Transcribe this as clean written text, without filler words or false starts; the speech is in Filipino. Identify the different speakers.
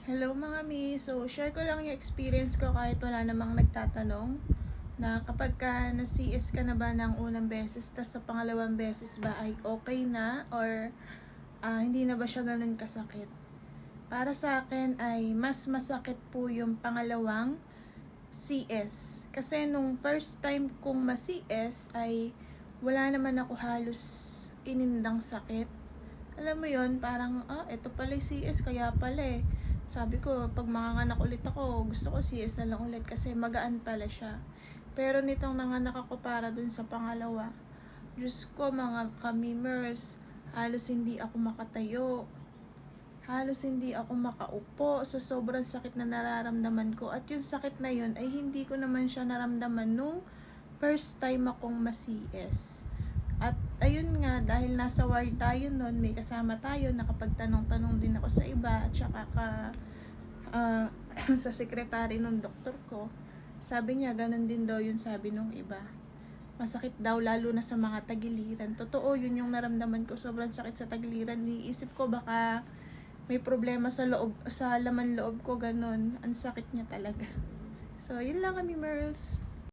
Speaker 1: Hello mga mi. So, share ko lang yung experience ko kahit wala namang nagtatanong na kapag ka na-CS ka na ba ng unang beses, tas sa pangalawang beses ba ay okay na or hindi na ba siya ganun kasakit. Para sa akin ay mas masakit po yung pangalawang CS. Kasi nung first time kong ma-CS ay wala naman ako halos inindang sakit. Alam mo yon, parang eto pala yung CS, kaya pala eh. Sabi ko, pag manganganak ulit ako, gusto ko CS na lang ulit kasi magaan pala siya. Pero nitong nanganak ako para dun sa pangalawa, Diyos ko mga kamimers, halos hindi ako makatayo. Halos hindi ako makaupo sa sobrang sakit na nararamdaman ko. At yung sakit na yun ay hindi ko naman siya naramdaman nung first time akong ma-CS. At ayun nga, dahil nasa ward tayo noon, may kasama tayo, nakapagtanong-tanong din ako sa iba at saka uh, sa sekretary ng doktor ko. Sabi niya, ganun din daw yung sabi nung iba. Masakit daw lalo na sa mga tagiliran. Totoo, yun yung naramdaman ko. Sobrang sakit sa tagiliran. Niisip ko baka may problema sa loob, sa laman loob ko, ganun. Ang sakit niya talaga. So, yun lang kami, Merls.